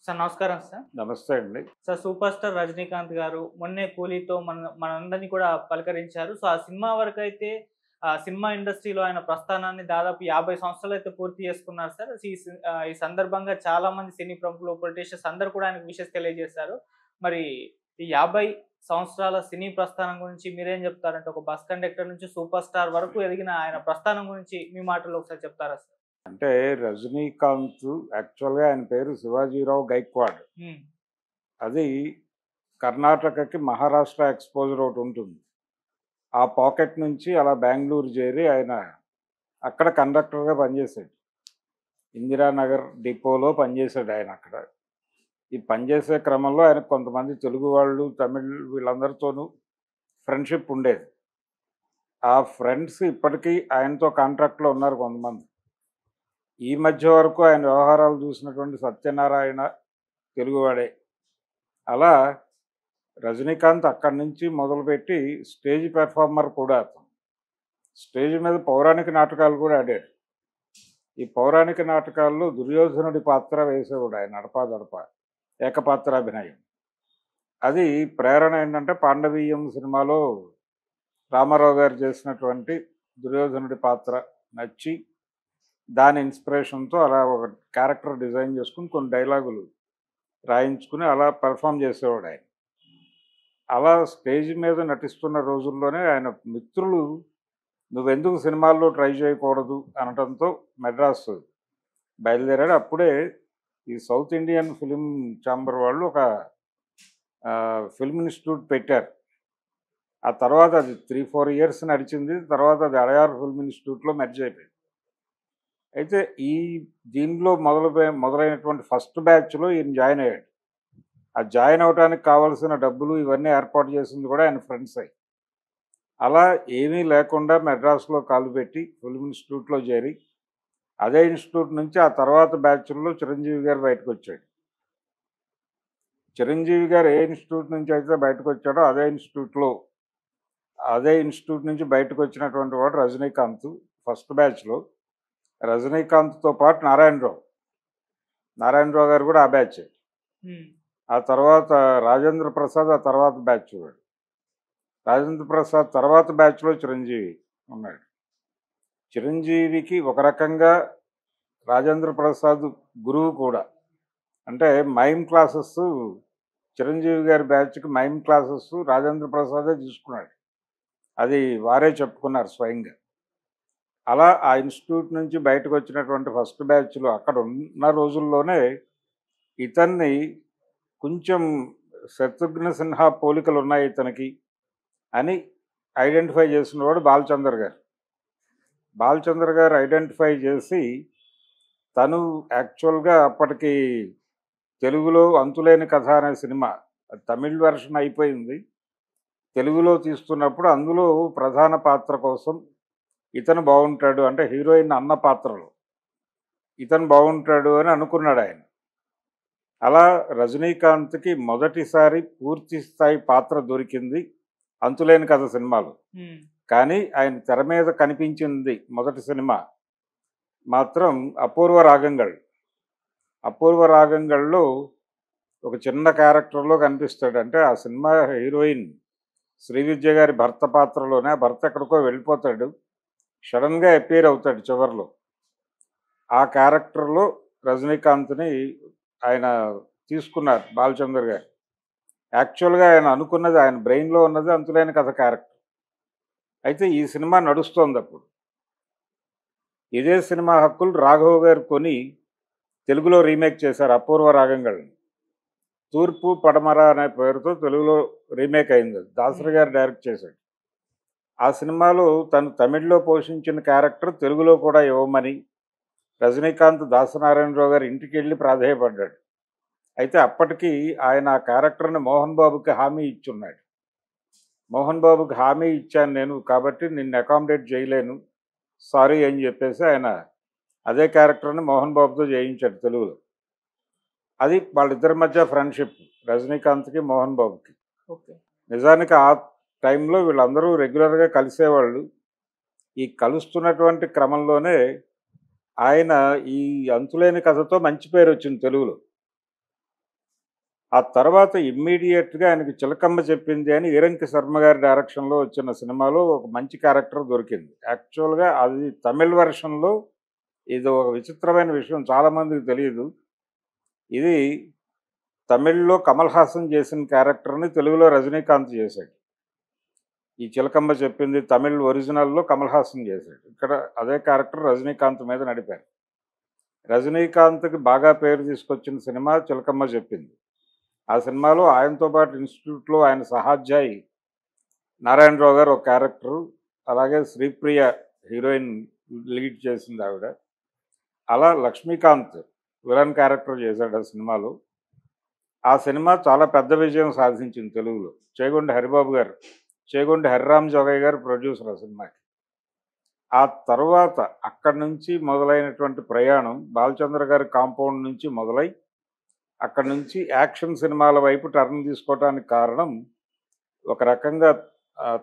Sir నమస్కారం sir. నమస్తే అండి. సార్ 'సూపర్ స్టార్' రజనీకాంత్ గారు మొన్నే 'కూలీ'తో మనందరిని కూడా పలకరించారు. సో, ఆ సినిమా వరకైతే సినిమా ఇండస్ట్రీలో ఆయన ప్రస్థానాన్ని దాదాపు 50 సంవత్సరాలైతే పూర్తి చేసుకున్నారు సార్. ఈ సందర్భంగా చాలామంది సినీ ప్రముఖులు, పొలిటీషియన్స్ అందరూ కూడా ఆయనకు విషెస్ తెలియజేశారు. మరి ఈ 50 సంవత్సరాల సినీ ప్రస్థానం గురించి మీరేం చెప్తారంటే, ఒక బస్ కండక్టర్ నుంచి సూపర్ స్టార్ వరకు ఎదిగిన ఆయన ప్రస్థానం గురించి మీ మాటల్లో ఒకసారి చెప్తారా సార్? అంటే రజనీకాంత్ యాక్చువల్‌గా ఆయన పేరు శివాజీరావు గైక్వాడ్. హ్మ్. అది కర్ణాటకకి మహారాష్ట్ర ఎక్స్‌పోజర్ ఒకటుంటుంది. ఆ పాకెట్ నుంచి అలా బెంగుళూరు చేరి ఆయన అక్కడ కండక్టర్‌గా పనిచేశాడు. ఇందిరానగర్ డిపోలో పనిచేశాడు ఆయన అక్కడ. ఈ పనిచేసే క్రమంలో ఆయనకు కొంతమంది తెలుగు వాళ్ళు, తమిళ్ వీళ్ళందరితోనూ ఫ్రెండ్‌షిప్ ఉండేది. ఆ ఫ్రెండ్స్ ఇప్పటికీ ఆయనతో కాంటాక్ట్‌లో ఉన్నారు కొంతమంది. ఈ మధ్య వరకు ఆయన వ్యవహారాలు చూసినటువంటి సత్యనారాయణ తెలుగువాడే. అలా రజనీకాంత్ అక్కడి నుంచి మొదలుపెట్టి స్టేజ్ పెర్ఫార్మర్ కూడా అతను. స్టేజ్ మీద పౌరాణిక నాటకాలు కూడా ఆడాడు. ఈ పౌరాణిక నాటకాల్లో దుర్యోధనుడి పాత్ర వేసేవాడు ఆయన అడపాదడపా. ఏకపాత్రాభినయం. అది ప్రేరణ ఏంటంటే 'పాండవీయం' సినిమాలో రామారావు గారు చేసినటువంటి దుర్యోధనుడి పాత్ర నచ్చి దాని ఇన్స్పిరేషన్‌తో అలా ఒక క్యారెక్టర్ డిజైన్ చేసుకొని కొన్ని డైలాగులు రాయించుకుని అలా పెర్ఫార్మ్ చేసేవాడాయన. అలా స్టేజ్ మీద నటిస్తున్న రోజుల్లోనే ఆయన మిత్రులు "నువ్వెందుకు సినిమాల్లో ట్రై చేయకూడదు" అనటంతో మద్రాసు బయలుదేరాడు. అప్పుడే ఈ సౌత్ ఇండియన్ ఫిల్మ్ ఛాంబర్ వాళ్ళు ఒక ఫిల్మ్ ఇన్‌స్టిట్యూట్ పెట్టారు. ఆ తర్వాత అది 3, 4 ఇయర్స్ నడిచింది. తర్వాత అది అడయార్ ఫిల్మ్ ఇన్‌స్టిట్యూట్‌లో మెర్జ్ అయిపోయింది. అయితే దీనిలో మొదలైనటువంటి ఫస్ట్ బ్యాచ్‌లో ఈయన జాయిన్ అయ్యాడు. ఆ జాయిన్ అవ్వటానికి కావాల్సిన డబ్బులు ఇవన్నీ ఏర్పాటు చేసింది కూడా ఆయన ఫ్రెండ్సే. అలా ఏమీ లేకుండా మద్రాసులో కాలుపెట్టి ఫిల్మ్ ఇన్‌స్టిట్యూట్‌లో చేరి, అదే ఇన్‌స్టిట్యూట్ నుంచి ఆ తర్వాత బ్యాచ్‌ల్లో చిరంజీవి గారు బయటకొచ్చాడు. చిరంజీవి గారు ఏ ఇన్‌స్టిట్యూట్ నుంచి అయితే బయటకొచ్చాడో అదే ఇన్‌స్టిట్యూట్ నుంచి బయటకొచ్చినటువంటి వాడు రజనీకాంత్ ఫస్ట్ బ్యాచ్‌లో. రజనీకాంత్‌తో పాటు నారాయణరావు గారు కూడా ఆ బ్యాచే. హ్మ్. ఆ తర్వాత రాజేంద్ర ప్రసాద్ ఆ తర్వాత బ్యాచ్ వాడు. రాజేంద్ర ప్రసాద్ తర్వాత బ్యాచ్‌లో చిరంజీవి ఉన్నాడు. చిరంజీవికి ఒక రకంగా రాజేంద్ర ప్రసాద్ గురువు కూడా. అంటే మైమ్ క్లాసెస్ చిరంజీవి గారి బ్యాచ్‌కి మైమ్ క్లాసెస్ రాజేంద్ర ప్రసాదే తీసుకున్నాడు. అది వారే చెప్పుకున్నారు స్వయంగా. అలా ఆ ఇన్‌స్టిట్యూట్ నుంచి బయటకొచ్చినటువంటి ఫస్ట్ బ్యాచ్‌లో అక్కడ ఉన్న రోజుల్లోనే ఇతన్ని కొంచెం 'శత్రుఘ్న సిన్హా' పోలికలున్నాయి ఇతనికి అని ఐడెంటిఫై చేసినవాడు బాలచందర్ గారు. బాలచందర్ గారు ఐడెంటిఫై చేసి తను యాక్చువల్‌గా అప్పటికి తెలుగులో 'అంతులేని కథ' అనే సినిమా తమిళ్ వెర్షన్ అయిపోయింది. తెలుగులో తీస్తున్నప్పుడు అందులో ప్రధాన పాత్ర కోసం ఇతను బావుంటాడు అంటే హీరోయిన్ అన్న పాత్రలో ఇతను బావుంటాడు అని అనుకున్నాడాయన. అలా రజనీకాంత్‌కి మొదటిసారి పూర్తి స్థాయి పాత్ర దొరికింది 'అంతులేని కథ' సినిమాలో. హ్మ్. కానీ ఆయన తెర మీద కనిపించింది మొదటి సినిమా మాత్రం 'అపూర్వ రాగంగళ్'. 'అపూర్వ రాగంగళ్'లో ఒక చిన్న క్యారెక్టర్‌లో కనిపిస్తాడు. అంటే ఆ సినిమా హీరోయిన్ శ్రీవిద్య గారి భర్త పాత్రలోనే ఆ భర్త ఎక్కడికో వెళ్ళిపోతాడు. సడెన్‌గా అపియర్ అవుతాడు చివర్లో. ఆ క్యారెక్టర్‌లో రజనీకాంత్‌ని ఆయన తీసుకున్నారు బాలచందర్ గారు. యాక్చువల్‌గా ఆయన అనుకున్నది ఆయన బ్రెయిన్‌లో ఉన్నది 'అంతులేని కథ' క్యారెక్టర్. అయితే ఈ సినిమా నడుస్తోందప్పుడు. ఇదే సినిమా హక్కులు రాఘవ్ గారు కొని తెలుగులో రీమేక్ చేశారు 'అపూర్వ రాగంగళ్'ని. 'తూర్పు పడమర' అనే పేరుతో తెలుగులో రీమేక్ అయింది అది. దాసరి హ్మ్. గారు డైరెక్ట్ చేశాడు. ఆ సినిమాలో తను తమిళ్‌లో పోషించిన క్యారెక్టర్ తెలుగులో కూడా ఇవ్వమని రజనీకాంత్ దాసనారాయణరావు గారి ఇంటికెళ్ళి ప్రాధేయపడ్డాడు. అయితే అప్పటికి ఆయన ఆ క్యారెక్టర్‌ని మోహన్ బాబుకి హామీ ఇచ్చున్నాడు. మోహన్ బాబుకి హామీ ఇచ్చాను నేను కాబట్టి నిన్ను అకామిడేట్ చేయలేను. సారీ అని చెప్పేసి ఆయన అదే క్యారెక్టర్‌ని మోహన్ బాబుతో చేయించాడు తెలుగులో. అది వాళ్ళిద్దరి మధ్య ఫ్రెండ్‌షిప్ రజనీకాంత్‌కి, మోహన్ బాబుకి. ఓకే. నిజానికి ఆ టైంలో వీళ్ళందరూ రెగ్యులర్‌గా కలిసేవాళ్ళు. ఈ కలుస్తున్నటువంటి క్రమంలోనే ఆయన ఈ 'అంతులేని కథ'తో మంచి పేరొచ్చింది తెలుగులో. ఆ తర్వాత ఇమ్మీడియట్గా ఆయనకి చిలకమ్మ చెప్పింది అని ఈరంకి శర్మ గారి డైరెక్షన్లో వచ్చిన సినిమాలో ఒక మంచి క్యారెక్టర్ దొరికింది. యాక్చువల్గా అది తమిళ్ వెర్షన్లో ఇది ఒక విచిత్రమైన విషయం, చాలామందికి తెలియదు. ఇది తమిళ్లో కమల్ హాసన్ చేసిన క్యారెక్టర్ని తెలుగులో రజనీకాంత్ చేశాడు. ఈ చిలకమ్మ చెప్పింది తమిళ్ ఒరిజినల్‌లో కమల్ హాసన్ చేశాడు. ఇక్కడ అదే క్యారెక్టర్ రజనీకాంత్ మీద నడిపారు. రజనీకాంత్‌కి బాగా పేరు తీసుకొచ్చిన సినిమా చిలకమ్మ చెప్పింది. ఆ సినిమాలో ఆయనతో పాటు ఇన్‌స్టిట్యూట్‌లో ఆయన సహాధ్యాయి నారాయణరావు గారు ఒక క్యారెక్టరు, అలాగే శ్రీప్రియ హీరోయిన్ లీడ్ చేసిందావిడ. అలా లక్ష్మీకాంత్ విలన్ క్యారెక్టర్ చేశాడు ఆ సినిమాలో. ఆ సినిమా చాలా పెద్ద విజయం సాధించింది తెలుగులో. చేగొండి హరిబాబు గారు, చేగొండి హరిరామ్ జోగయ్య గారు ప్రొడ్యూసర్ ఆ సినిమాకి. ఆ తర్వాత అక్కడి నుంచి మొదలైనటువంటి ప్రయాణం బాలచంద్ర గారి కాంపౌండ్ నుంచి మొదలై, అక్కడి నుంచి యాక్షన్ సినిమాల వైపు టర్న్ తీసుకోవటానికి కారణం ఒక రకంగా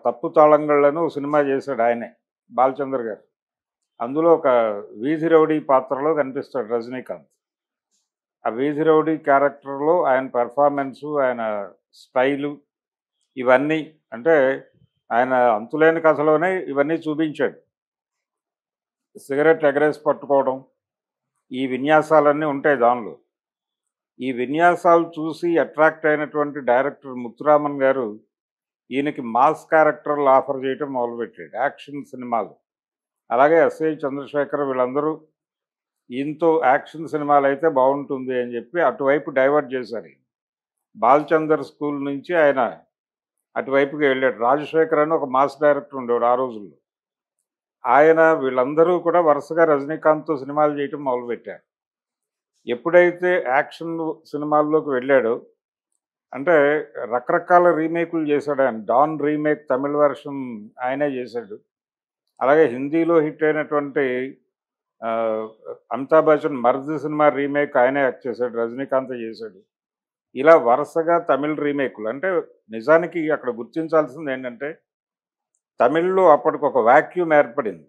తప్పు తాళంగళ్ళను ఓ సినిమా చేశాడు ఆయనే, బాలచంద్ర గారు. అందులో ఒక వీధి రౌడీ పాత్రలో కనిపిస్తాడు రజనీకాంత్. ఆ వీధి రౌడీ క్యారెక్టర్లో ఆయన పెర్ఫార్మెన్సు, ఆయన స్టైలు, ఇవన్నీ అంటే ఆయన అంతులేని కథలోనే ఇవన్నీ చూపించాడు. సిగరెట్ ఎగరేసి పట్టుకోవడం, ఈ విన్యాసాలన్నీ ఉంటాయి దానిలో. ఈ విన్యాసాలు చూసి అట్రాక్ట్ అయినటువంటి డైరెక్టర్ ముత్తురామన్ గారు ఈయనకి మాస్ క్యారెక్టర్లు ఆఫర్ చేయటం మొదలుపెట్టాడు యాక్షన్ సినిమాలు. అలాగే ఎస్ఐ చంద్రశేఖర్ వీళ్ళందరూ ఈయనతో యాక్షన్ సినిమాలు అయితే బాగుంటుంది అని చెప్పి అటువైపు డైవర్ట్ చేశారు. బాలచందర్ స్కూల్ నుంచి ఆయన అటువైపుకి వెళ్ళాడు. రాజశేఖర్ అని ఒక మాస్ డైరెక్టర్ ఉండేవాడు ఆ రోజుల్లో. ఆయన వీళ్ళందరూ కూడా వరుసగా రజనీకాంత్తో సినిమాలు చేయటం మొదలుపెట్టారు. ఎప్పుడైతే యాక్షన్ సినిమాల్లోకి వెళ్ళాడో, అంటే రకరకాల రీమేకులు చేశాడు ఆయన. డాన్ రీమేక్ తమిళ వెర్షన్ ఆయనే చేశాడు. అలాగే హిందీలో హిట్ అయినటువంటి అమితాబ్ బచ్చన్ మర్ది సినిమా రీమేక్ ఆయనే యాక్ట్ చేశాడు, రజనీకాంత్ చేశాడు. ఇలా వరుసగా తమిళ్ రీమేకులు. అంటే నిజానికి అక్కడ గుర్తించాల్సింది ఏంటంటే, తమిళ్లో అప్పటికి ఒక వాక్యూమ్ ఏర్పడింది.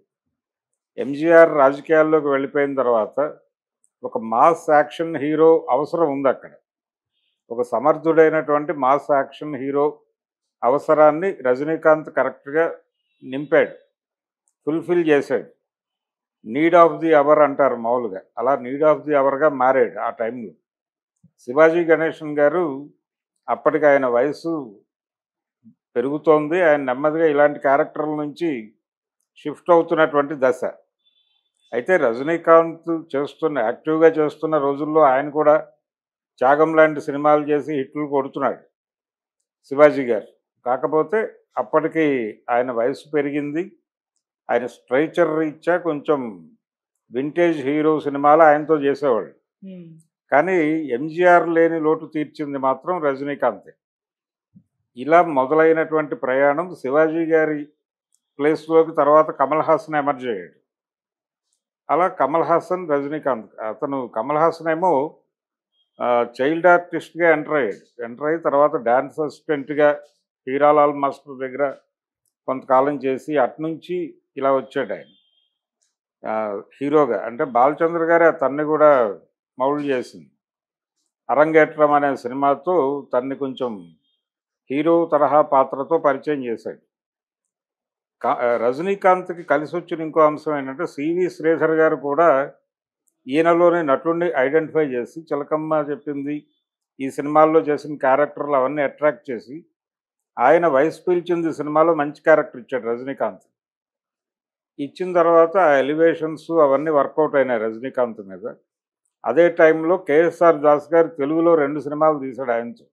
ఎంజీఆర్ రాజకీయాల్లోకి వెళ్ళిపోయిన తర్వాత ఒక మాస్ యాక్షన్ హీరో అవసరం ఉంది అక్కడ. ఒక సమర్థుడైనటువంటి మాస్ యాక్షన్ హీరో అవసరాన్ని రజనీకాంత్ కరెక్ట్గా నింపాడు, ఫుల్ఫిల్ చేశాడు. నీడ్ ఆఫ్ ది అవర్ అంటారు మామూలుగా, అలా నీడ్ ఆఫ్ ది అవర్గా మారాడు ఆ టైంలో. శివాజీ గణేశన్ గారు అప్పటికి ఆయన వయసు పెరుగుతోంది, ఆయన నెమ్మదిగా ఇలాంటి క్యారెక్టర్ల నుంచి షిఫ్ట్ అవుతున్నటువంటి దశ. అయితే రజనీకాంత్ యాక్టివ్గా చేస్తున్న రోజుల్లో ఆయన కూడా త్యాగం లాంటి సినిమాలు చేసి హిట్లు కొడుతున్నాడు శివాజీ గారు. కాకపోతే అప్పటికి ఆయన వయసు పెరిగింది, ఆయన స్ట్రైచర్ రీత్యా కొంచెం వింటేజ్ హీరో సినిమాలు ఆయనతో చేసేవాళ్ళు. కానీ ఎంజీఆర్ లేని లోటు తీర్చింది మాత్రం రజనీకాంతే. ఇలా మొదలైనటువంటి ప్రయాణం శివాజీ గారి ప్లేస్లోకి తర్వాత కమల్ హాసన్ ఎమర్జ్ అయ్యాడు. అలా కమల్ హాసన్, రజనీకాంత్. కమల్ హాసన్ ఏమో చైల్డ్ ఆర్టిస్ట్గా ఎంటర్ అయ్యి తర్వాత డ్యాన్స్ అసిస్టెంట్గా హీరాలాల్ మాస్టర్ దగ్గర కొంతకాలం చేసి అటునుంచి ఇలా వచ్చాడు ఆయన హీరోగా. అంటే బాలచంద్ర గారే తన్ని కూడా మౌల్డ్ చేసింది. అరంగేట్రం అనే సినిమాతో తన్ని కొంచెం హీరో తరహా పాత్రతో పరిచయం చేశాడు. రజనీకాంత్కి కలిసి వచ్చిన ఇంకో అంశం ఏంటంటే, సివి శ్రీధర్ గారు కూడా ఈయనలోనే నటుడిని ఐడెంటిఫై చేసి చిలకమ్మ చెప్పింది ఈ సినిమాల్లో చేసిన క్యారెక్టర్లు అవన్నీ అట్రాక్ట్ చేసి ఆయన వయసు పీల్చింది సినిమాలో మంచి క్యారెక్టర్ ఇచ్చాడు రజనీకాంత్. ఇచ్చిన తర్వాత ఆ ఎలివేషన్స్ అవన్నీ వర్కౌట్ అయినాయి రజనీకాంత్ మీద. అదే టైంలో కేఎస్ఆర్ దాస్ గారు తెలుగులో 2 సినిమాలు తీశాడు ఆయనతో.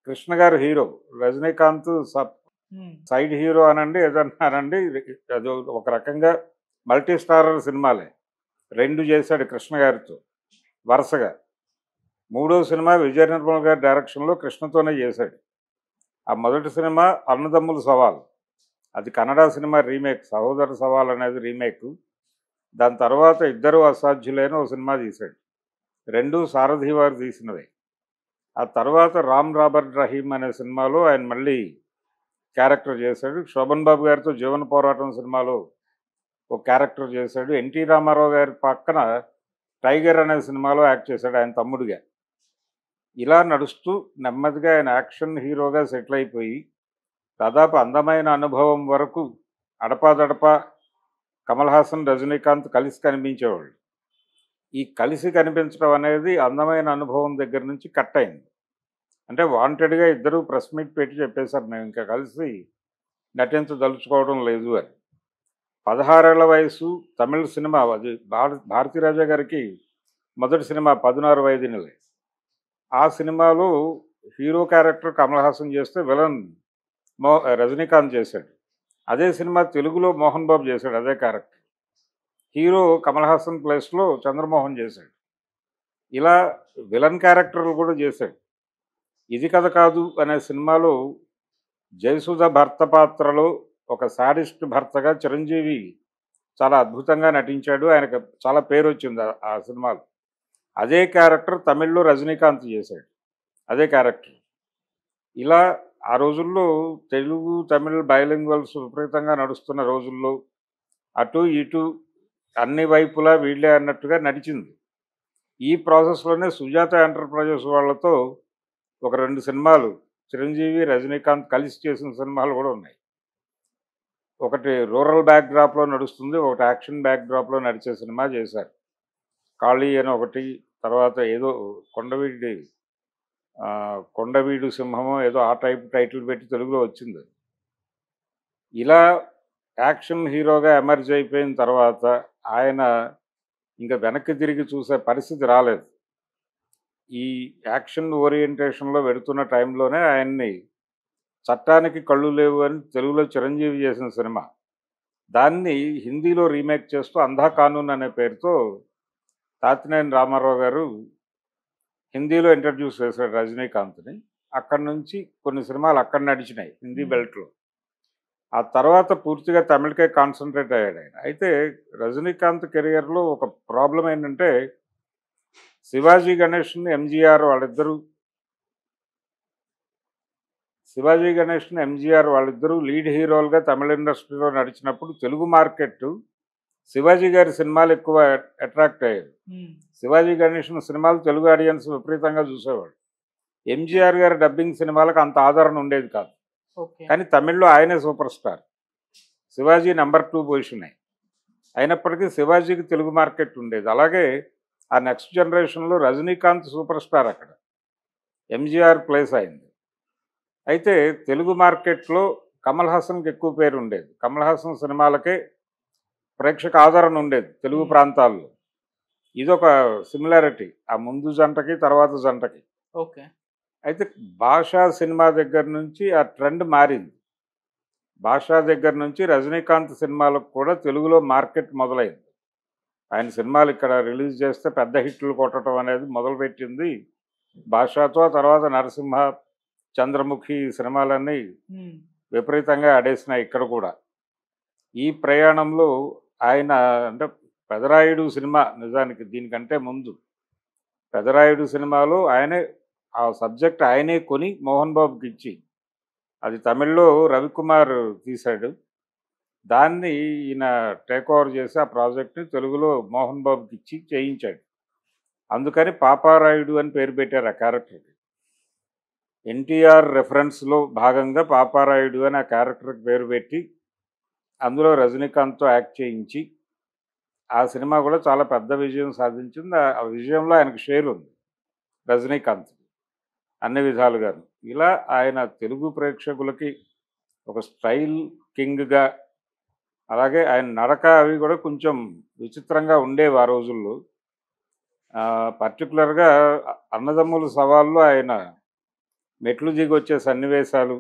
కృష్ణ గారు హీరో, రజనీకాంత్ సైడ్ హీరో అనండి ఏదన్నానండి, అది ఒక రకంగా మల్టీ స్టారర్ సినిమాలే. 2 చేశాడు కృష్ణ గారితో వరుసగా. 3వ సినిమా విజయ నిర్మల్ గారి డైరెక్షన్లో కృష్ణతోనే చేశాడు. ఆ మొదటి సినిమా అన్నదమ్ముల సవాల్, అది కన్నడ సినిమా రీమేక్, సహోదర సవాల్ అనేది రీమేక్. దాని తర్వాత ఇద్దరు అసాధ్యులైన ఓ సినిమా తీశాడు, 2 సారథి వారు తీసినవే. ఆ తర్వాత రామ్ రాబర్ట్ రహీం అనే సినిమాలో ఆయన మళ్ళీ క్యారెక్టర్ చేశాడు. శోభన్ బాబు గారితో జీవన పోరాటం సినిమాలో ఒక క్యారెక్టర్ చేశాడు. ఎన్టీ రామారావు గారి పక్కన టైగర్ అనే సినిమాలో యాక్ట్ చేశాడు ఆయన తమ్ముడిగా. ఇలా నడుస్తూ నెమ్మదిగా ఆయన యాక్షన్ హీరోగా సెటిల్ అయిపోయి దాదాపు అందమైన అనుభవం వరకు అడపాదడపా కమల్ హాసన్, రజనీకాంత్ కలిసి కనిపించేవాళ్ళు. ఈ కలిసి కనిపించడం అనేది అందమైన అనుభవం దగ్గర నుంచి కట్ అయింది. అంటే వాంటెడ్‌గా ఇద్దరు ప్రెస్ మీట్ పెట్టి చెప్పేశారు, మేము ఇంకా కలిసి నటించదలుచుకోవడం లేదు అని. 16 ఏళ్ల వయసు, తమిళ సినిమా అది. భారతీరాజా గారికి మొదటి సినిమా 16 వయదినిలే. ఆ సినిమాలో హీరో క్యారెక్టర్ కమల్ హాసన్ చేస్తే విలన్ రజనీకాంత్ చేశాడు. అదే సినిమా తెలుగులో మోహన్ బాబు చేశాడు అదే క్యారెక్టర్. హీరో కమల్ హాసన్ ప్లేస్లో చంద్రమోహన్ చేశాడు. ఇలా విలన్ క్యారెక్టర్లు కూడా చేశాడు. ఇది కథ కాదు అనే సినిమాలో జయసుధ భర్త పాత్రలో ఒక సాడిస్ట్ భర్తగా చిరంజీవి చాలా అద్భుతంగా నటించాడు. ఆయనకు చాలా పేరు వచ్చింది ఆ సినిమాలో. అదే క్యారెక్టర్ తమిళ్లో రజనీకాంత్ చేశాడు అదే క్యారెక్టర్. ఇలా ఆ రోజుల్లో తెలుగు తమిళ్ బైలింగ్వల్స్ విపరీతంగా నడుస్తున్న రోజుల్లో అటు ఇటు అన్ని వైపులా వీళ్ళే అన్నట్టుగా నడిచింది. ఈ ప్రాసెస్లోనే సుజాత ఎంటర్ప్రైజెస్ వాళ్ళతో ఒక 2 సినిమాలు చిరంజీవి, రజనీకాంత్ కలిసి చేసిన సినిమాలు కూడా ఉన్నాయి. ఒకటి రూరల్ బ్యాక్డ్రాప్లో నడుస్తుంది, ఒకటి యాక్షన్ బ్యాక్డ్రాప్లో నడిచే సినిమా చేశారు. కాళీ అని ఒకటి, తర్వాత ఏదో కొండవీడు సింహమో ఏదో ఆ టైటిల్ పెట్టి తెలుగులో వచ్చింది. ఇలా యాక్షన్ హీరోగా ఎమర్జ్ అయిపోయిన తర్వాత ఆయన ఇంకా వెనక్కి తిరిగి చూసే పరిస్థితి రాలేదు. ఈ యాక్షన్ ఓరియంటేషన్లో వెడుతున్న టైంలోనే ఆయన్ని చట్టానికి కళ్ళు లేవు అని తెలుగులో చిరంజీవి చేసిన సినిమా, దాన్ని హిందీలో రీమేక్ చేస్తూ అంధా కానూన్ అనే పేరుతో తాతినేని రామారావు గారు హిందీలో ఇంట్రడ్యూస్ చేశాడు రజనీకాంత్ని. అక్కడి నుంచి కొన్ని సినిమాలు అక్కడ నడిచినాయి హిందీ బెల్ట్లో. ఆ తర్వాత పూర్తిగా తమిళకే కాన్సన్ట్రేట్ అయ్యాడు ఆయన. అయితే రజనీకాంత్ కెరియర్లో ఒక ప్రాబ్లం ఏంటంటే శివాజీ గణేష్ని ఎంజీఆర్ వాళ్ళిద్దరూ లీడ్ హీరోలుగా తమిళ ఇండస్ట్రీలో నడిచినప్పుడు తెలుగు మార్కెట్ శివాజీ గారి సినిమాలు ఎక్కువ అట్రాక్ట్ అయ్యేది. శివాజీ గణేషన్ సినిమాలు తెలుగు ఆడియన్స్ విపరీతంగా చూసేవాడు. ఎంజీఆర్ గారి డబ్బింగ్ సినిమాలకు అంత ఆదరణ ఉండేది కాదు. కానీ తమిళ్లో ఆయనే సూపర్ స్టార్. శివాజీ నెంబర్ 2 పొజిషనే. అయినప్పటికీ శివాజీకి తెలుగు మార్కెట్ ఉండేది. అలాగే ఆ నెక్స్ట్ జనరేషన్లో రజనీకాంత్ సూపర్ స్టార్ అక్కడ, ఎంజీఆర్ ప్లేస్ అయింది. అయితే తెలుగు మార్కెట్లో కమల్ హాసన్కి ఎక్కువ పేరు ఉండేది. కమల్ హాసన్ సినిమాలకే ప్రేక్షక ఆదరణ ఉండేది తెలుగు ప్రాంతాల్లో. ఇదొక సిమిలారిటీ ఆ ముందు జంటకి తర్వాత జంటకి. ఓకే. అయితే భాషా సినిమా దగ్గర నుంచి ఆ ట్రెండ్ మారింది. భాషా దగ్గర నుంచి రజనీకాంత్ సినిమాలకు కూడా తెలుగులో మార్కెట్ మొదలైంది. ఆయన సినిమాలు ఇక్కడ రిలీజ్ చేస్తే పెద్ద హిట్లు కొట్టడం అనేది మొదలుపెట్టింది భాషాతో. తర్వాత నరసింహ, చంద్రముఖి సినిమాలన్నీ విపరీతంగా ఆడేసినాయి ఇక్కడ కూడా. ఈ ప్రయాణంలో ఆయన అంటే పెదరాయుడు సినిమా, నిజానికి దీనికంటే ముందు పెదరాయుడు సినిమాలో ఆయనే ఆ సబ్జెక్ట్ ఆయనే కొని మోహన్ బాబుకి ఇచ్చి, అది తమిళ్లో రవికుమార్ తీశాడు, దాన్ని ఈయన టేక్ ఓవర్ చేసి ఆ ప్రాజెక్ట్ని తెలుగులో మోహన్ బాబుకి ఇచ్చి చేయించాడు. అందుకని పాపారాయుడు అని పేరు పెట్టారు ఆ క్యారెక్టర్కి. ఎన్టీఆర్ రెఫరెన్స్లో భాగంగా పాపారాయుడు అని ఆ క్యారెక్టర్కి పేరు పెట్టి అందులో రజనీకాంత్తో యాక్ట్ చేయించి ఆ సినిమా కూడా చాలా పెద్ద విజయం సాధించింది. ఆ విజయంలో ఆయనకు షేర్ ఉంది రజనీకాంత్ అన్ని విధాలుగాను. ఇలా ఆయన తెలుగు ప్రేక్షకులకి ఒక స్టైల్ కింగ్గా, అలాగే ఆయన నడక అవి కూడా కొంచెం విచిత్రంగా ఉండేవి ఆ రోజుల్లో. పర్టికులర్గా అన్నదమ్ముల సవాల్లో ఆయన మెట్లు దిగి వచ్చే సన్నివేశాలు,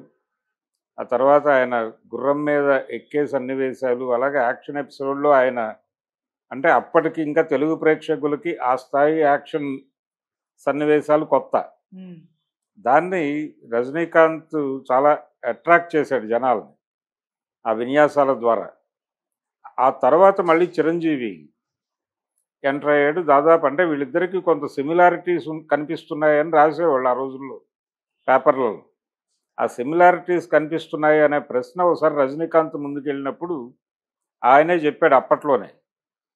ఆ తర్వాత ఆయన గుర్రం మీద ఎక్కే సన్నివేశాలు, అలాగే యాక్షన్ ఎపిసోడ్లో ఆయన అంటే అప్పటికి ఇంకా తెలుగు ప్రేక్షకులకి ఆ స్థాయి యాక్షన్ సన్నివేశాలు కొత్త. దాన్ని రజనీకాంత్ చాలా అట్రాక్ట్ చేశాడు జనాల్ని ఆ విన్యాసాల ద్వారా. ఆ తర్వాత మళ్ళీ చిరంజీవి ఎంటర్ అయ్యాడు. దాదాపు అంటే వీళ్ళిద్దరికీ కొంత సిమిలారిటీస్ కనిపిస్తున్నాయని రాసేవాళ్ళు ఆ రోజుల్లో పేపర్లలో. ఆ సిమిలారిటీస్ కనిపిస్తున్నాయి అనే ప్రశ్న ఒకసారి రజనీకాంత్ ముందుకెళ్ళినప్పుడు ఆయనే చెప్పాడు అప్పట్లోనే,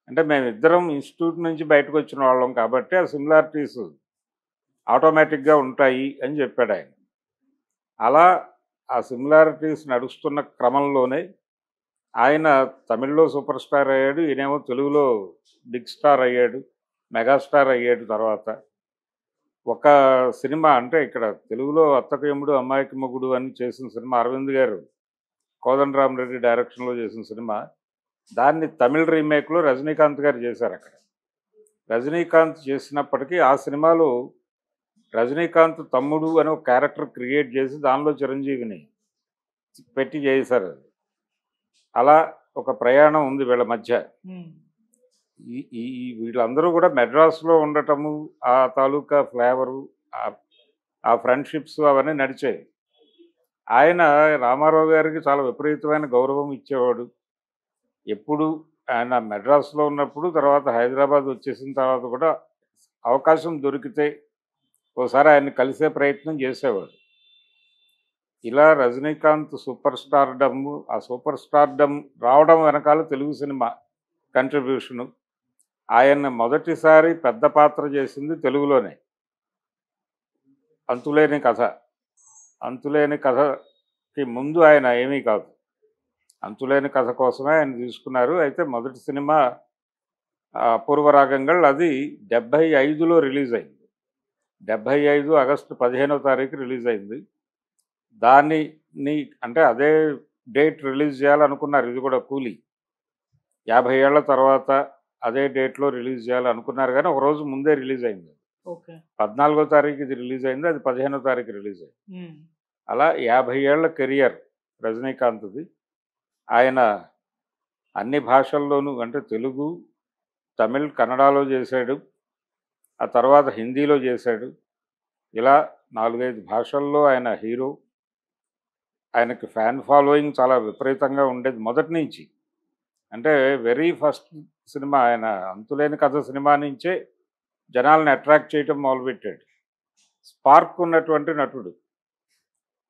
అంటే మేమిద్దరం ఇన్స్టిట్యూట్ నుంచి బయటకు వచ్చిన వాళ్ళం కాబట్టి ఆ సిమిలారిటీస్ ఆటోమేటిక్గా ఉంటాయి అని చెప్పాడు ఆయన. అలా ఆ సిమిలారిటీస్ నడుస్తున్న క్రమంలోనే ఆయన తమిళ్లో సూపర్ స్టార్ అయ్యాడు, ఈయనేమో తెలుగులో బిగ్ స్టార్ అయ్యాడు, మెగాస్టార్ అయ్యాడు. తర్వాత ఒక సినిమా అంటే ఇక్కడ తెలుగులో అత్తకు యముడు అమ్మాయికి మొగుడు అని చేసిన సినిమా అరవింద్ గారు కోదండరామరెడ్డి డైరెక్షన్లో చేసిన సినిమా, దాన్ని తమిళ్ రీమేక్లో రజనీకాంత్ గారు చేశారు. అక్కడ రజనీకాంత్ చేసినప్పటికీ ఆ సినిమాలో రజనీకాంత్ తమ్ముడు అని ఒక క్యారెక్టర్ క్రియేట్ చేసి దానిలో చిరంజీవిని పెట్టి చేశారు. అది అలా ఒక ప్రయాణం ఉంది వీళ్ళ మధ్య. ఈ ఈ ఈ వీళ్ళందరూ కూడా మెడ్రాస్లో ఉండటము, ఆ తాలూకా ఫ్లేవరు, ఆ ఫ్రెండ్షిప్స్ అవన్నీ నడిచాయి. ఆయన రామారావు గారికి చాలా విపరీతమైన గౌరవం ఇచ్చేవాడు. ఎప్పుడు ఆయన మెడ్రాస్లో ఉన్నప్పుడు, తర్వాత హైదరాబాద్ వచ్చేసిన తర్వాత కూడా అవకాశం దొరికితే ఓసారి ఆయన్ని కలిసే ప్రయత్నం చేసేవాడు. ఇలా రజనీకాంత్ సూపర్ స్టార్డమ్, ఆ సూపర్ స్టార్డమ్ రావడం వెనకాల తెలుగు సినిమా కంట్రిబ్యూషను. ఆయన మొదటిసారి పెద్ద పాత్ర చేసింది తెలుగులోనే. అంతులేని కథ. అంతులేని కథకి ముందు ఆయన ఏమీ కాదు. అంతులేని కథ కోసమే ఆయన తీసుకున్నారు. అయితే మొదటి సినిమా అపూర్వరాగంగళ్, అది 75లో రిలీజ్ అయింది. 75 ఆగస్టు 15వ తారీఖు రిలీజ్ అయింది. దాన్ని అంటే అదే డేట్ రిలీజ్ చేయాలనుకున్నారు. ఇది కూడా కూలీ 50 ఏళ్ల తర్వాత అదే డేట్లో రిలీజ్ చేయాలనుకున్నారు, కానీ ఒక రోజు ముందే రిలీజ్ అయింది. 14వ తారీఖు ఇది రిలీజ్ అయింది, అది 15వ తారీఖు రిలీజ్ అయింది. అలా 50 ఏళ్ల కెరియర్ రజనీకాంత్ది. ఆయన అన్ని భాషల్లోనూ, అంటే తెలుగు, తమిళ్, కన్నడలో చేశాడు. ఆ తర్వాత హిందీలో చేశాడు. ఇలా 4-5 భాషల్లో ఆయన హీరో. ఆయనకి ఫ్యాన్ ఫాలోయింగ్ చాలా విపరీతంగా ఉండేది మొదటి నుంచి. అంటే వెరీ ఫస్ట్ సినిమా ఆయన అంతులేని కథ సినిమా నుంచే జనాలను అట్రాక్ట్ చేయటం మొదలుపెట్టాడు. స్పార్క్ ఉన్నటువంటి నటుడు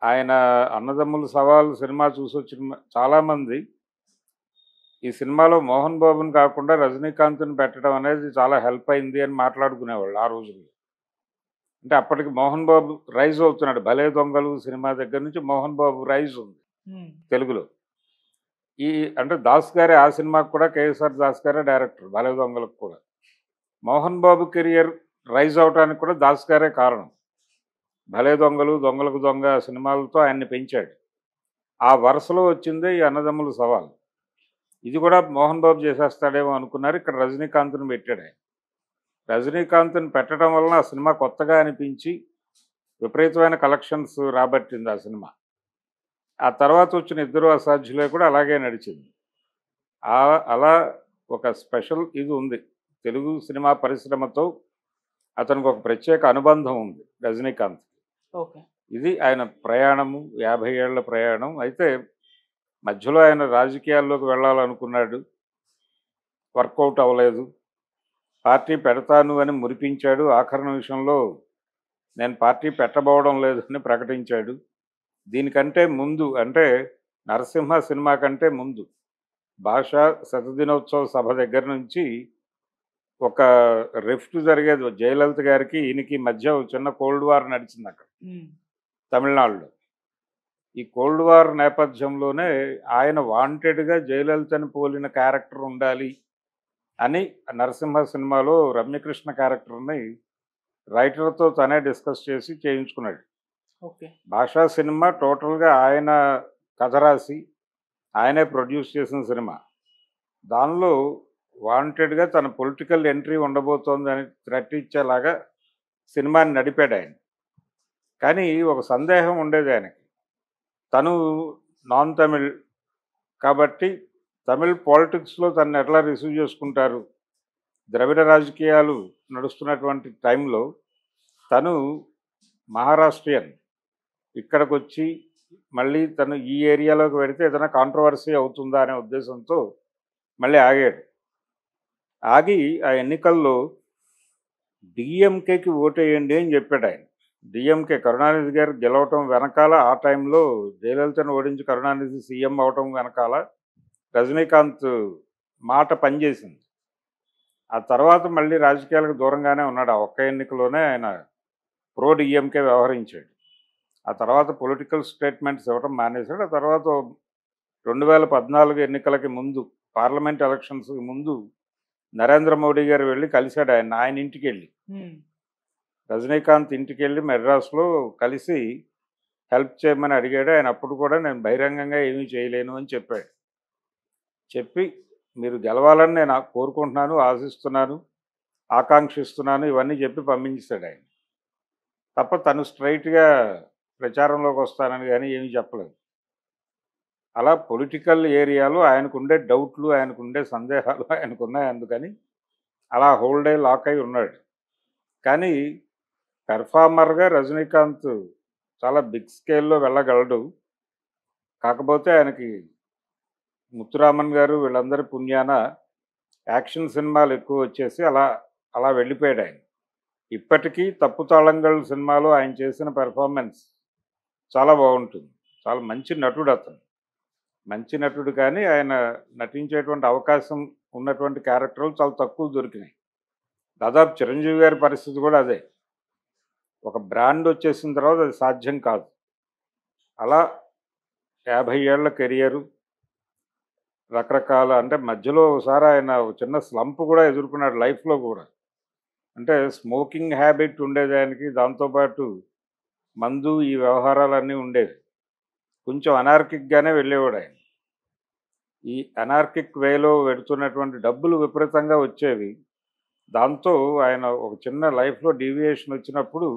ఆయన. అన్నదమ్ముల సవాల్ సినిమా చూసొచ్చిన చాలామంది ఈ సినిమాలో మోహన్ బాబుని కాకుండా రజనీకాంత్ని పెట్టడం అనేది చాలా హెల్ప్ అయింది అని మాట్లాడుకునేవాళ్ళు ఆ రోజుల్లో. అంటే అప్పటికి మోహన్ బాబు రైజ్ అవుతున్నాడు. భలే దొంగలు సినిమా దగ్గర నుంచి మోహన్ బాబు రైజ్ ఉంది తెలుగులో. అంటే దాస్ గారే ఆ సినిమాకు కూడా కేఎస్ఆర్ దాస్ గారే డైరెక్టర్, భలే దొంగలకు కూడా. మోహన్ బాబు కెరియర్ రైజ్ అవడానికి కూడా దాస్ గారే కారణం. భలే దొంగలు, దొంగలకు దొంగ సినిమాలతో ఆయన్ని పెంచాడు. ఆ వరుసలో వచ్చిందే ఈ అన్నదమ్ముల సవాల్. ఇది కూడా మోహన్ బాబు చేసేస్తాడేమో అనుకున్నారు. ఇక్కడ రజనీకాంత్ని పెట్టాడు ఆయన. రజనీకాంత్ని పెట్టడం వలన ఆ సినిమా కొత్తగా అనిపించి విపరీతమైన కలెక్షన్స్ రాబట్టింది ఆ సినిమా. ఆ తర్వాత వచ్చిన ఇద్దరు అసాధ్యులే కూడా అలాగే నడిచింది. అలా ఒక స్పెషల్ ఇది ఉంది తెలుగు సినిమా పరిశ్రమతో. అతనికి ఒక ప్రత్యేక అనుబంధం ఉంది రజనీకాంత్. ఇది ఆయన ప్రయాణము, 50 ఏళ్ల ప్రయాణం. అయితే మధ్యలో ఆయన రాజకీయాల్లోకి వెళ్ళాలనుకున్నాడు, వర్కౌట్ అవ్వలేదు. పార్టీ పెడతాను అని మురిపించాడు. ఆఖరి నిమిషంలో నేను పార్టీ పెట్టబోవడం లేదు అని ప్రకటించాడు. దీనికంటే ముందు, అంటే నరసింహ సినిమా కంటే ముందు, భాషా శతదినోత్సవ సభ దగ్గర నుంచి ఒక రిఫ్ట్ జరిగేది. జయలలిత గారికి ఈయనకి మధ్య చిన్న కోల్డ్ వార్ నడిచింది అక్కడ తమిళనాడులో. ఈ కోల్డ్ వార్ నేపథ్యంలోనే ఆయన వాంటెడ్గా జయలలితని పోలిన క్యారెక్టర్ ఉండాలి అని నరసింహ సినిమాలో రమ్యకృష్ణ క్యారెక్టర్ని రైటర్తో తనే డిస్కస్ చేసి చేయించుకున్నాడు. భాషా సినిమా టోటల్గా ఆయన కథ రాసి ఆయనే ప్రొడ్యూస్ చేసిన సినిమా. దానిలో వాంటెడ్గా తన పొలిటికల్ ఎంట్రీ ఉండబోతోందని థ్రెట్ ఇచ్చేలాగా సినిమాని నడిపాడు ఆయన. కానీ ఒక సందేహం ఉండేది ఆయనకి. తను నాన్ తమిళ్ కాబట్టి తమిళ్ పాలిటిక్స్లో తను ఎట్లా రిసీవ్ చేసుకుంటారు. ద్రవిడ రాజకీయాలు నడుస్తున్నటువంటి టైంలో తను మహారాష్ట్రియన్, ఇక్కడికి వచ్చి మళ్ళీ తను ఈ ఏరియాలోకి వెళితే ఏదైనా కాంట్రవర్సీ అవుతుందా అనే ఉద్దేశంతో మళ్ళీ ఆగాడు. ఆగి ఆ ఎన్నికల్లో డిఎంకేకి ఓటేయండి అని చెప్పాడు ఆయన. డిఎంకే కరుణానిధి గారు గెలవటం వెనకాల, ఆ టైంలో జయలలితను ఓడించి కరుణానిధి సీఎం అవటం వెనకాల రజనీకాంత్ మాట పనిచేసింది. ఆ తర్వాత మళ్ళీ రాజకీయాలకు దూరంగానే ఉన్నాడు. ఆ ఒక్క ఎన్నికలోనే ఆయన ప్రో డిఎంకే వ్యవహరించాడు. ఆ తర్వాత పొలిటికల్ స్టేట్మెంట్స్ ఇవ్వడం మానేశాడు. ఆ తర్వాత 2014 ఎన్నికలకి ముందు, పార్లమెంట్ ఎలక్షన్స్‌కి ముందు నరేంద్ర మోడీ గారు వెళ్ళి కలిసాడు ఆయన. ఆయన ఇంటికెళ్ళి. హ్మ్. రజనీకాంత్ ఇంటికెళ్ళి మెడ్రాస్‌లో కలిసి హెల్ప్ చేయమని అడిగాడు. ఆయన అప్పుడు కూడా నేను బహిరంగంగా ఏమీ చేయలేను అని చెప్పాడు. చెప్పి మీరు గెలవాలని నేను కోరుకుంటున్నాను, ఆశిస్తున్నాను, ఆకాంక్షిస్తున్నాను ఇవన్నీ చెప్పి పంపించేసాడు ఆయన. తప్ప తను స్ట్రెయిట్‌గా ప్రచారంలోకి వస్తానని గాని ఏమీ చెప్పలేదు. అలా పొలిటికల్ ఏరియాలో ఆయనకుండే డౌట్లు, ఆయనకుండే సందేహాలు ఆయనకున్నాయి అందుకని అలా హోల్డ్ అయ్యి లాక్ అయి ఉన్నాడు. కానీ పెర్ఫార్మర్‌గా రజనీకాంత్ చాలా బిగ్ స్కేల్‌లో వెళ్ళగలడు. కాకపోతే ఆయనకి ముత్తురామన్ గారు వీళ్ళందరి పుణ్యాన యాక్షన్ సినిమాలు ఎక్కువ వచ్చేసి అలా అలా వెళ్ళిపోయాడు ఆయన. ఇప్పటికీ 'తప్పు తాళంగల్' సినిమాలో ఆయన చేసిన పెర్ఫార్మెన్స్ చాలా బాగుంటుంది. చాలా మంచి నటుడు అతను. మంచి నటుడు కానీ ఆయన నటించేటువంటి అవకాశం ఉన్నటువంటి క్యారెక్టర్లు చాలా తక్కువ దొరికినాయి. దాదాపు చిరంజీవి గారి పరిస్థితి కూడా అదే. ఒక బ్రాండ్ వచ్చేసిన తర్వాత అది సాధ్యం కాదు. అలా 50 ఏళ్ల కెరియరు, రకరకాల అంటే మధ్యలో ఒకసారి ఆయన ఒక చిన్న స్లంప్ కూడా ఎదుర్కొన్నాడు లైఫ్‌లో కూడా. అంటే స్మోకింగ్ హ్యాబిట్ ఉండేది ఆయనకి. దాంతోపాటు మందు ఈ వ్యవహారాలన్నీ ఉండేవి. కొంచెం అనార్కిక్‌గానే వెళ్ళేవాడు ఆయన. ఈ అనార్కిక్ వేలో వెడుతున్నటువంటి డబ్బులు విపరీతంగా వచ్చేవి. దాంతో ఆయన ఒక చిన్న లైఫ్‌లో డీవియేషన్ వచ్చినప్పుడు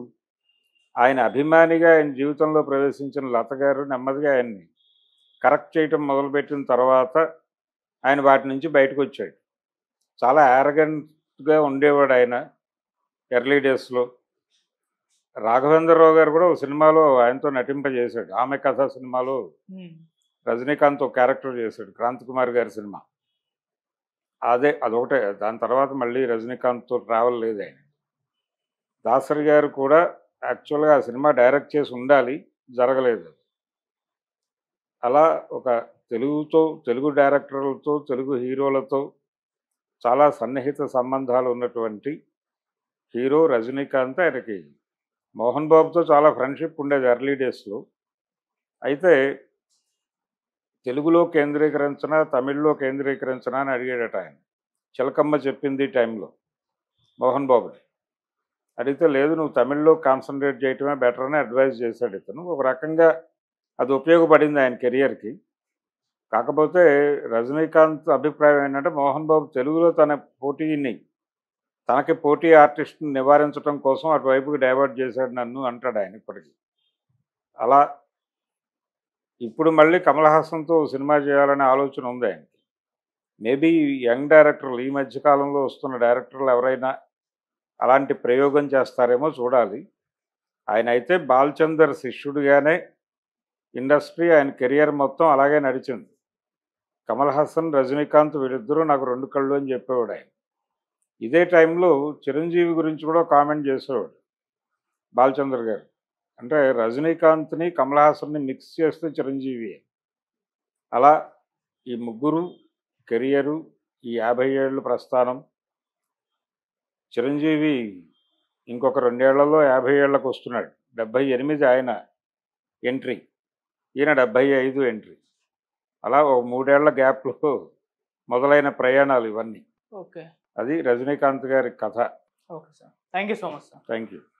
ఆయన అభిమానిగా ఆయన జీవితంలో ప్రవేశించిన లత గారు నెమ్మదిగా ఆయన్ని కరెక్ట్ చేయటం మొదలుపెట్టిన తర్వాత ఆయన వాటి నుంచి బయటకొచ్చాడు. చాలా యారగెంట్‌గా ఉండేవాడు ఆయన ఎర్లీ డేస్‌లో. రాఘవేంద్రరావు గారు కూడా ఒక సినిమాలో ఆయనతో నటింపజేశాడు. 'ఆమె కథ' సినిమాలో హ్మ్. రజనీకాంత్ ఒక క్యారెక్టర్ చేశాడు. క్రాంతి కుమార్ గారి సినిమా. అదొకటే. దాని తర్వాత మళ్ళీ రజనీకాంత్‌తో ట్రావెల్ లేదు ఆయన. దాసరి గారు కూడా యాక్చువల్‌గా ఆ సినిమా డైరెక్ట్ చేసి ఉండాలి. జరగలేదు. అలా ఒక తెలుగు డైరెక్టర్లతో, తెలుగు హీరోలతో చాలా సన్నిహిత సంబంధాలు ఉన్నటువంటి హీరో రజనీకాంత్. ఆయనకి మోహన్ బాబుతో చాలా ఫ్రెండ్‌షిప్ ఉండేది ఎర్లీ డేస్‌లో. అయితే తెలుగులో కేంద్రీకరించనా, తమిళ్‌లో కేంద్రీకరించనా అని అడిగాడట ఆయన. 'చిలకమ్మ చెప్పింది' టైంలో మోహన్ బాబుని. అడిగితే లేదు నువ్వు తమిళ్‌లో కాన్సంట్రేట్ చేయటమే బెటర్ అని అడ్వైజ్ చేశాడు ఇతను. ఒక రకంగా అది ఉపయోగపడింది ఆయన కెరియర్‌కి. కాకపోతే రజనీకాంత్ అభిప్రాయం ఏంటంటే మోహన్ బాబు తెలుగులో తనకి పోటీ ఆర్టిస్ట్‌ని నివారించడం కోసం అటువైపుకి డైవర్ట్ చేశాడు నన్ను అంటాడు ఆయన ఇప్పటికి. అలా ఇప్పుడు మళ్ళీ కమల్ హాసన్‌తో సినిమా చేయాలనే ఆలోచన ఉంది ఆయనకి. మేబీ యంగ్ డైరెక్టర్లు ఈ మధ్య కాలంలో వస్తున్న డైరెక్టర్లు ఎవరైనా అలాంటి ప్రయోగం చేస్తారేమో చూడాలి. ఆయనైతే బాలచందర్ శిష్యుడిగానే ఇండస్ట్రీ ఆయన కెరియర్ మొత్తం అలాగే నడిచింది. కమల్ హాసన్, రజనీకాంత్ వీళ్ళిద్దరూ నాకు 2 కళ్ళు అని చెప్పేవాడు ఆయన. ఇదే టైంలో చిరంజీవి గురించి కూడా కామెంట్ చేసేవాడు బాలచందర్ గారు. అంటే రజనీకాంత్‌ని, కమల్ హాసన్‌ని మిక్స్ చేస్తే చిరంజీవియే. అలా ఈ ముగ్గురు కెరియరు, ఈ 50 ఏళ్ల ప్రస్థానం. చిరంజీవి ఇంకొక 2 ఏళ్లలో 50 ఏళ్లకొస్తున్నాడు. 78 ఆయన ఎంట్రీ. ఈయన 75 ఎంట్రీ. అలా ఓ 3 ఏళ్ల గ్యాప్‌లో మొదలైన ప్రయాణాలు ఇవన్నీ. ఓకే. అది రజనీకాంత్ గారి కథ. Okay sir. Thank you so much sir. Thank you.